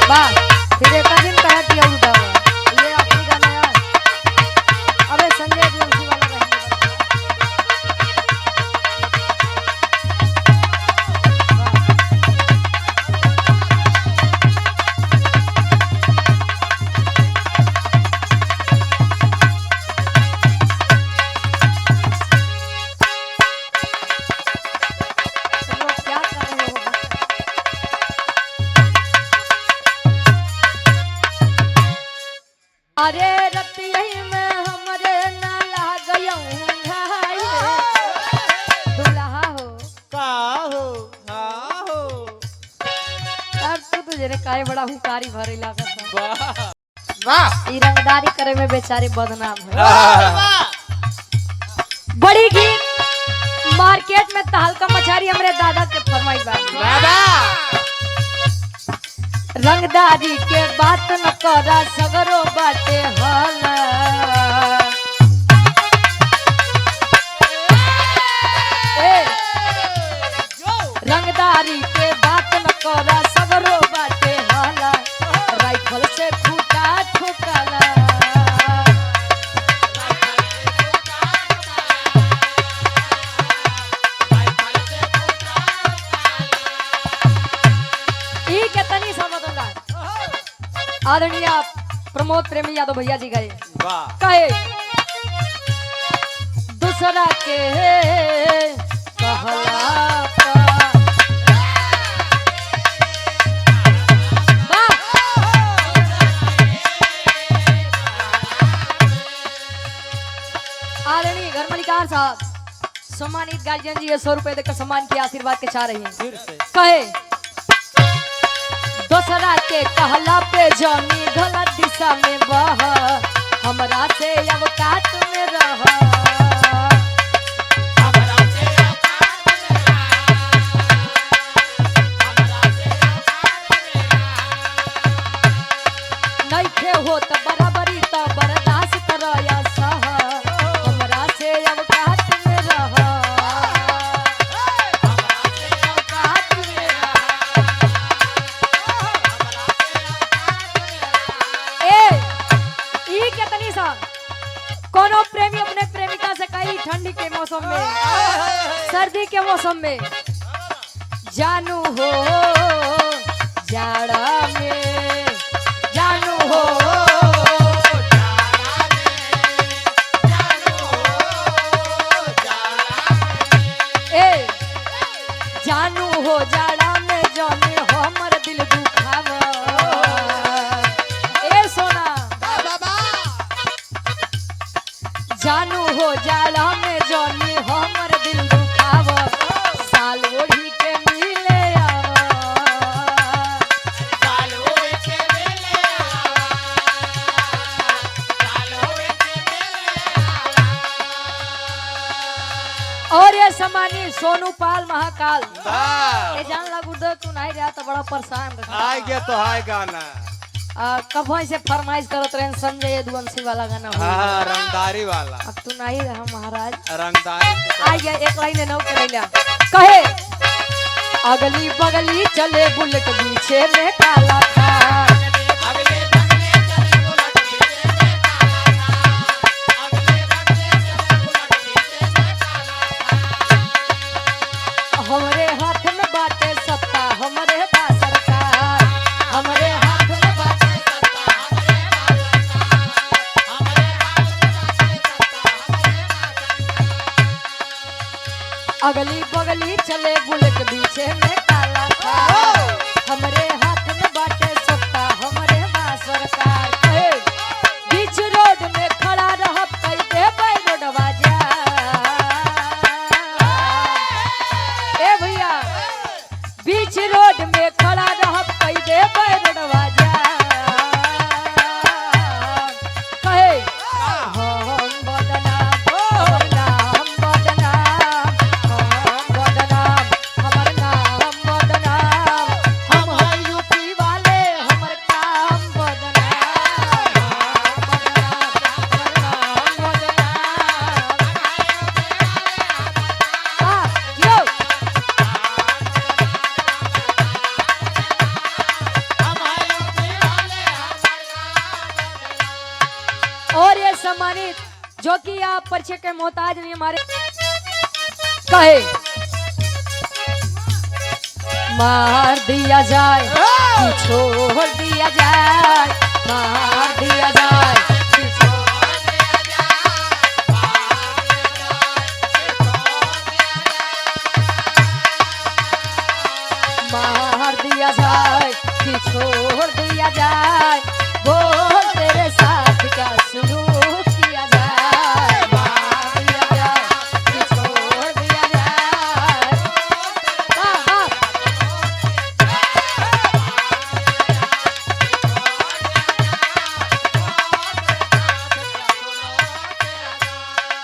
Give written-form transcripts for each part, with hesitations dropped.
वाह फिर एक दिन कहा दिया उठा ये आखिरी गाना है। अबे संजय जोशी वाला गाना अरे रतियही में हमरे ना लागयौ भाई दुल्हा हो का हो यार तू तुझे रे काहे बड़ा हुकारी भरे लागत वाह वाह ई रंगदारी करे में बेचारे बदनाम है। वाह बड़ी गीत मार्केट में तहलका मचारी हमरे दादा के फरमाई बा दादा रंगदारी के बात न करा सगरो बाटे हल रंगदारी के बात न करा सगरो बाटे हल राइफल से खूटा ठोकला ई के तनी समझदार आदरणीय प्रमोद प्रेमी यादव भैया जी गए वाह कहे दूसरा के कहला आदरणीय घर मलिकार साहब सम्मानित गार्जियन जी 100 रुपए देकर सम्मान के आशीर्वाद के चाह रही हैं फिर से कहे दूसरा के कहला पे जानी गलत दिशा में बह हमरा से अवकात में रह नइखे हो त बराबरी त बर्दाश्त करया सह हमरा से अवकात में रह अवकात में रह कोनो प्रेमी अपने प्रेमिका से कही ठंडी के मौसम में सर्दी के मौसम में जानू हो जाड़ा में जानू हो ए जानू हो जाड़ा में जाने हमर दिल दुखावा ए सोना जानू हो जाला में जानी हमर दिल दुखाव साल ओढ़ी के मिले साल ओढ़ी के मिले और ये समानी सोनू पाल महाकाल ये जान लागू दे तू नहीं रहा तो बड़ा परेशान आए गया तो हाय गाना कब से फरमाइश करत रहे संजय यदुवंशी वाला गाना हाँ रंगदारी वाला अब तू नहीं रहा महाराज रंगदारी आ गया एक लाइन नौ करेला कहे अगली बगली चले बुलेट पीछे में काला था हमरे हाथ में बाटे सत्ता हमरे पास सरकार हमरे हाथ में बाटे सत्ता अगली बगली चले बुलेट पीछे में काला था हमरे हाथ में बाटे सत्ता हमरे पास सरकार बीच रोड में खड़ा रह कई दे रोडवा जा ए भैया बीच रोड में खड़ा रह कई दे रोडवा जा कहे हम बदनाम हमर नाम बदनाम हम बदनाम हमर नाम बदनाम हम हई सम्मानित जो कि आप परिचय के मोहताज नहीं हमारे कहे मार दिया जाए कि छोड़ दिया जाए, मार दिया जाए कि छोड़ दिया जाए, मार दिया जाए कि छोड़ दिया जाए, बोल तेरे साथ क्या सुलूक किया जाए, मार दिया जाए कि छोड़ दिया जाए। हाँ, हाँ।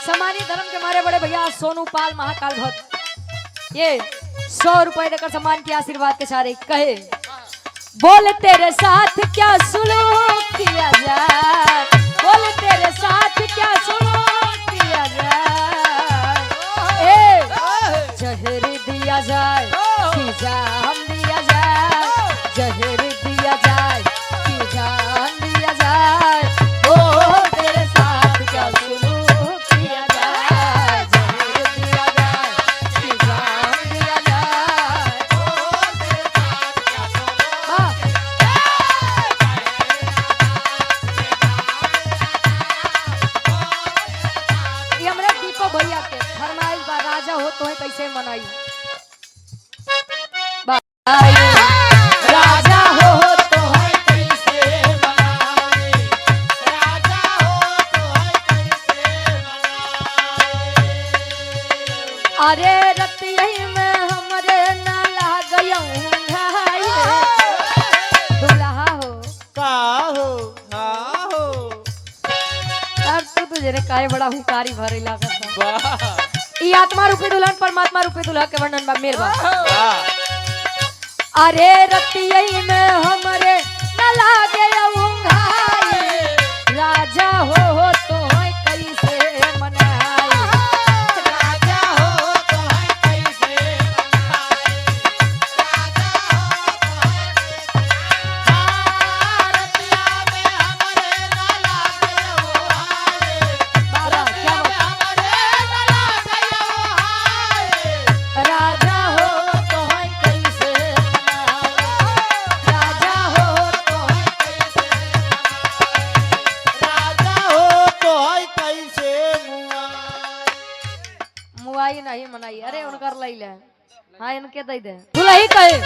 सम्मानित धर्म के हमारे बड़े भैया सोनू पाल महाकाल भक्त ये 100 रुपए देकर सम्मान के आशीर्वाद के सारे कहे बोल तेरे साथ क्या सुलूक किया जाए, बोल तेरे साथ क्या सुलूक किया जाए, जहर दिया जाए कि जान दिया जाए, जहर दिया जाए कि जान दिया जाए, बोल तेरे साथ क्या सुलूक किया जाए, जहर दिया जाए कि जान दिया जाए, बोल तेरे साथ क्या सुलूक। ये हमरे दीपक भैया के फरमाइश बा राजा हो तो है कैसे मनाई राजा हो तो है कैसे मनाई, राजा हो तो है कैसे मनाई। अरे रतिया में हमरे ना लागयऊ घाई दुल्हा हो का हो हाँ हो अब तो तुझे काहे बड़ा हुकारी भरे लागत बा। वाह ई आत्मा रूपी दुल्हन परमात्मा रूपी दुल्हा के वर्णन बा मेर बा। वाह अरे रतिया में हमरे न लागे उंघाई, राजा हो तो है कैसे मनाई, राजा हो तो है कैसे मनाई, राजा हो तो है रतिया में हमरे न लागे उंघाई, बाबा क्या राजा हो तो है कैसे राजा हो तो है कैसे राजा हो तो है कैसे मुआई नहीं मनाई। अरे उनकर लई ले हाँ इनके दे दे दुल्ही कहे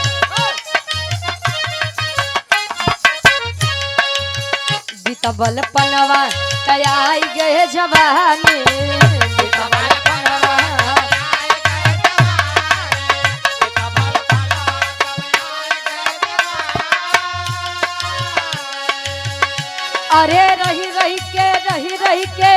बीतबल पनवा कयाई गए जवानी, बीतबल पनवा अरे रही रही के रही रही के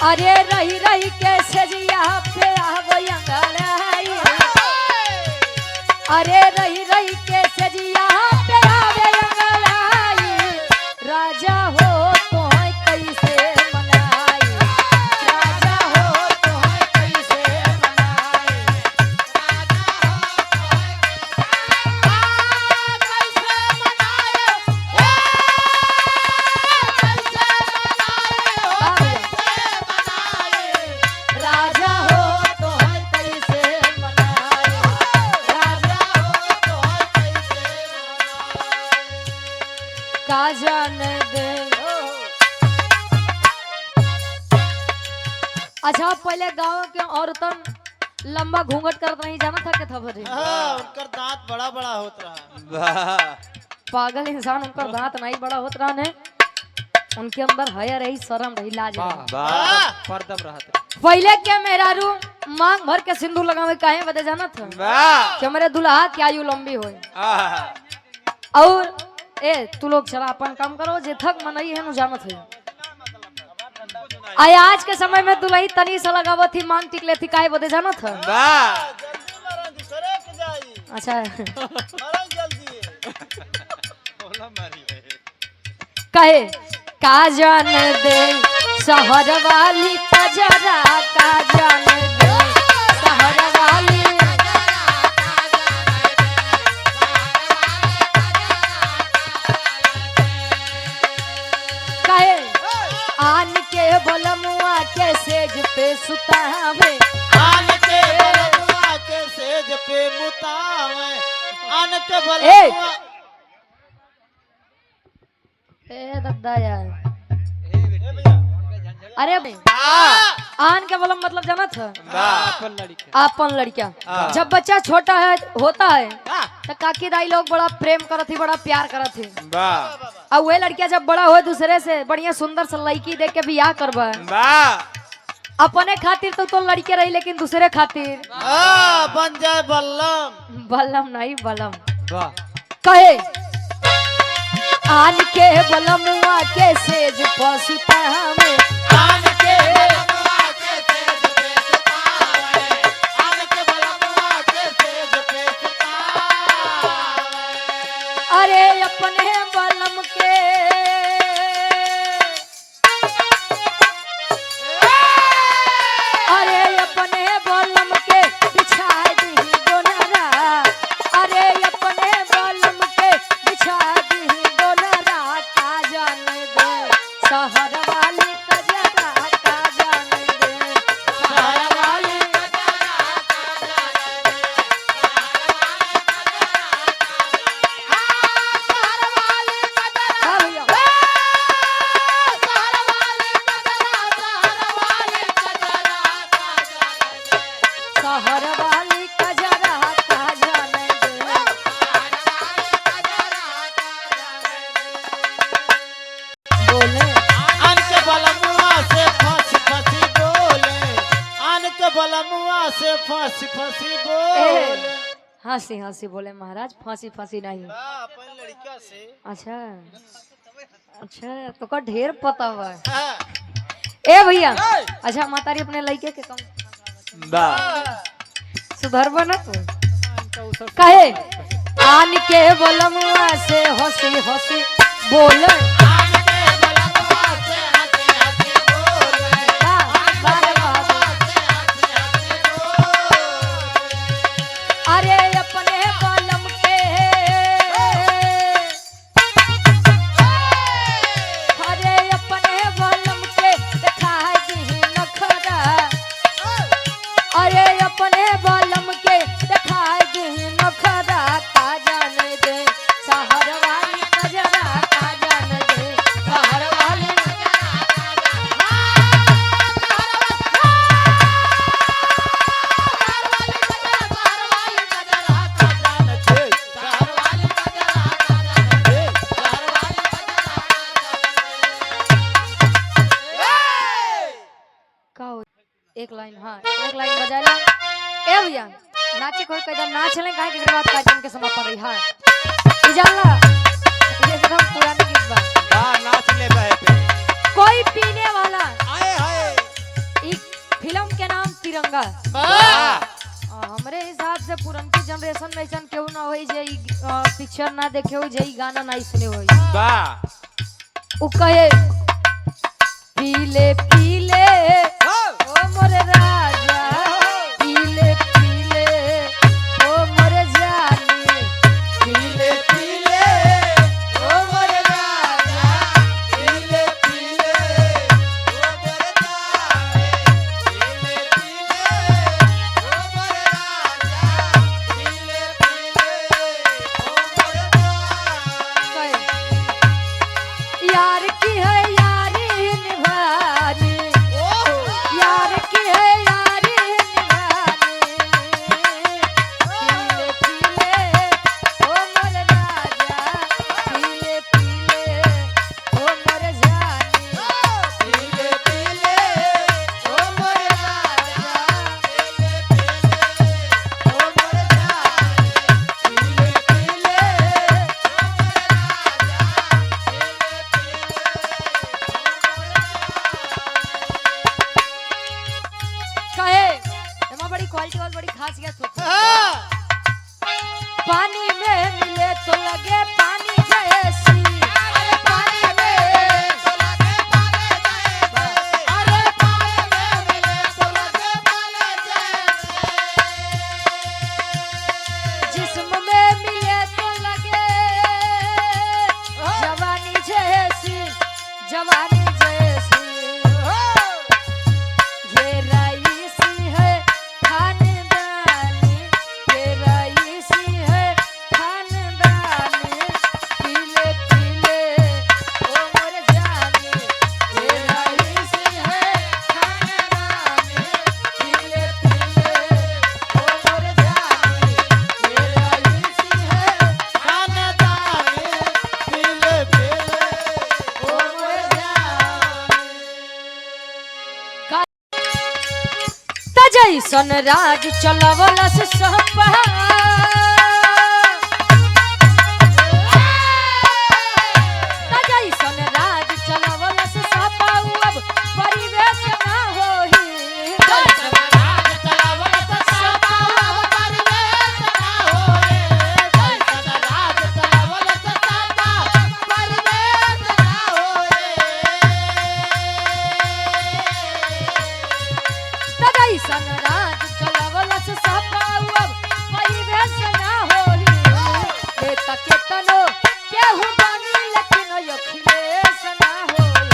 अरे रही रही के सजिया पे आवई अंगड़ाई, अरे रही रही के सजिया पे आवे अंगड़ाई, राजा हो तो है कैसे मनाई, राजा हो तो है कैसे मनाई, राजा हो तो है कैसे मनाई, राजा हो तो है कैसे मनाई, का जाने दे। अच्छा पहले गांव के औरतन लंबा घूंघट करत नहीं जाना था के था भरे हाँ, उनकर दांत बड़ा बड़ा होत रहा। वाह पागल इंसान उनका दांत नहीं बड़ा होत रहा ने उनके अंदर हया रही शर्म रही लाज रही। वाह परदम रहत पहले के मेहरारू मांग भर के सिंदूर लगावे काहे बदे जाना था वाह कि हमारे दुल्हा की आयु लंबी होए। आहा और ए तू लोग चला अपन काम करो जे थक मनई है नु जानत है। आय आज के समय में दुल्ही तनी सा लगावत थी मांग टिकले थी काहे बदे जानत है। वाह जल्दी मरन दूसरे के जाई अच्छा मरन जल्दी कहे का जान दे शहर वाली पजरा, का जान दे शहर वाली सुतावे आन के बलमुआ के सेज पे मुतावे आन के ए! बलमुआ ए दादा यार ए भैया अरे बे, आन के बलम मतलब जाना था अपन लड़का आपन लड़का हाँ। जब बच्चा छोटा है होता है हाँ। तो काकी दाई लोग बड़ा प्रेम करत थी बड़ा प्यार करत थी वाह और वह लड़किया जब बड़ा हो दूसरे से बढ़िया सुंदर सा लड़की देख के बियाह करबा वाह अपने खातिर तो लड़के रही लेकिन दूसरे खातिर बन जाए बल्लम बलम नहीं बलम वाह कहे आन के बलमुआ के सेज पसुता में आन के बलमुआ के सेज पे सुतावे आन के बलमुआ के सेज पे सुतावे अरे अपने बलम के अरे अपने बलम के बिछा दी डोलरा अरे अपने बलम के बिछा दी डोलरा का जाने दे शहर वाले कजरा का जाने दे शहर वाले हाँ भैया शहर वाली कजरा का जाने दे बोले आन के बलमुआ से फंसी फंसी बोले आन के बलमुआ से फंसी फंसी बोले हंसी हंसी बोले महाराज फांसी फांसी नहीं अपन लड़का से अच्छा अच्छा तो का ढेर पता हुआ है हाँ। ए भैया अच्छा मातारी अपने लड़के के कम वाह सुधरबा ना तू कहे आन के बलमुआ से हंसी हंसी बोले आन के बलमुआ से हंसी हंसी बोले बारे बहादुर। अरे अपने बलम के अरे अपने बलम के दिखाई दी नखरा अरे अपने बलम के दिखाई दी नखरा का जाने दे शहर वाली कजरा का जाने दे शहर वाली का हो एक लाइन हाँ एक लाइन बजा ला ए भैया नाचे कोई कदम नाच ले काहे के बाद कार्यक्रम के समापन रही हाँ ई जानला ये एकदम पुरानी गीत बा वाह नाच ले बे पे कोई पीने वाला आए हाय एक फिल्म के नाम तिरंगा वाह हमरे हिसाब से पुरनकी जनरेशन में ऐसा केहू ना होई जे पिक्चर ना देखे हो जे गाना ना सुने होई वाह उ कहे पीले पीले ओ मोरे राजा पीले पीले ओ मोरे जानी पीले पीले ओ मोरे राजा पीले पीले ओ मोरे जाने पीले पीले ओ मोरे राजा पीले पीले ओ मोरे जाने यार की है यारी निभानी यार की है यारी निभानी पीले पीले ओ मोर राजा पीले पीले ओ मोर जानी पीले पीले ओ मोरे राजा पीले पीले ओ मोरे जाने पीले पीले ओ कहे एमा बड़ी क्वालिटी और बड़ी खास गया तो हाँ। पानी में मिले तो लगे पानी जैसी अरे पानी में तो लगे पाले जैसे अरे पानी में मिले तो लगे पाले जैसे जिस्म में मिले तो लगे जवानी जैसी जवानी जैसी ये रईस जैसन राज चलवलस सपा जैसन राज चलवलस सपा अब परिवेश ना होही जैसन राज चलावत सपा अब परिवेश ना होए जैसन राज चलावत सपा परिवेश ना होए जैसन राज चलवलस सपा अब परिवेश ना होही हे तके तनो केहू बनी लेकिन अखिलेश ना होई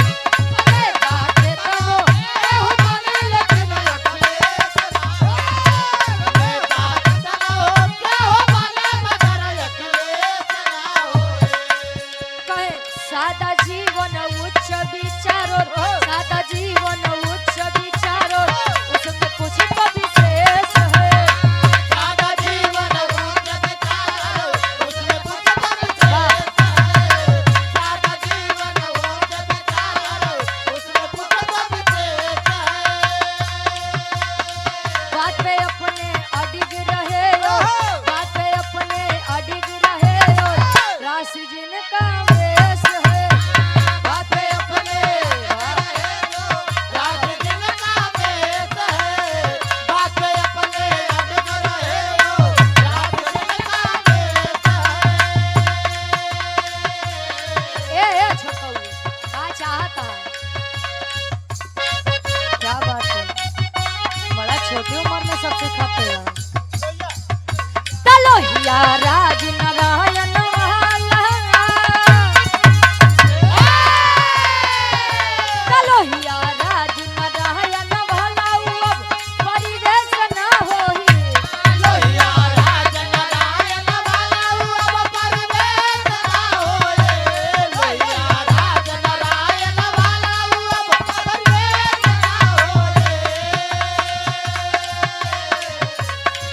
अरे ताके तनो केहू बनी लेकिन अखिलेश ना होए नेता चलो क्या हो बने मगर अखिलेश ना होए कहे सादा जीवन उच्च विचारो सादा जीवन उच्च विचारो उसमें कुछ तो विशेष है सादा जीवन उच्च विचारो उसमें कुछ तो विशेष है सादा जीवन उच्च विचारो उसमें कुछ तो विशेष है बात पे अपने अडिग रहे हो बात पे अपने अडिग रहे हो राशि जिनका वेश है बात पे अपने राज जिनका बेस है बात पे अपने अड़ग रहे हो राज जिनका बेस है ए छोटा क्या चाहता है क्या बात है बड़ा छोटी उम्र में सब सिखाते हैं तलोहिया राज नारायण वाला तलोहिया राज नारायण वाला अब परिवेश ना होही लोहिया राज नारायण वाला अब परिवेश ना होए लोहिया राज नारायण वाला अब परिवेश ना होए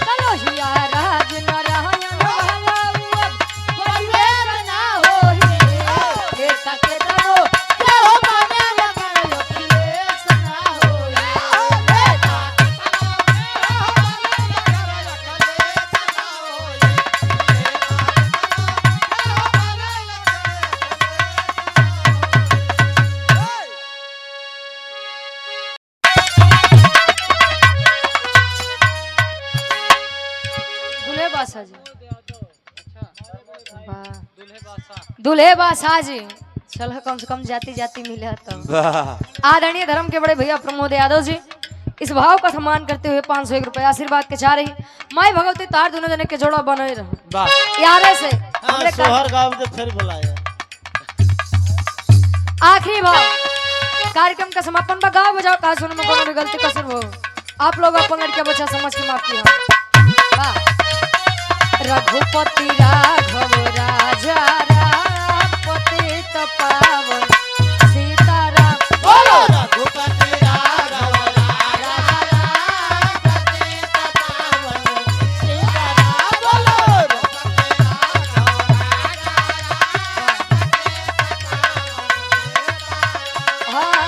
तलोहिया राज नारायण वाला अब परिवेश ना होए हे तके तनो क्या हो बने मगर अखिलेश ना होए नेता चलो क्या हो बने मगर अखिलेश ना होए नेता चलो क्या हो दूल्हे बासा जी वाह दूल्हे बासा जी चलो कम से कम जाती जाती मिले तो वाह आदरणीय धर्म के बड़े भैया प्रमोद यादव जी इस भाव का सम्मान करते हुए 501 रुपए आशीर्वाद के चाह रही माई भगवती तार दोनों जने के जोड़ा बने रहो वाह यारे से हमरे का- सोहर गाँव से फिर बुलाया आखिरी भाव कार्यक्रम का समापन बा गाओ बजाओ कहा सुनो में कोनो भी गलती कसर हो आप लोग अपन लड़के बच्चा समझ के माफ किया वाह रघुपति राघव राजा राम पतित पावन सीताराम बोलो रघुपति राघव राजा राम पतित पावन सीताराम बोलो रघुपति राघव राजा राम पतित पावन सीताराम हाँ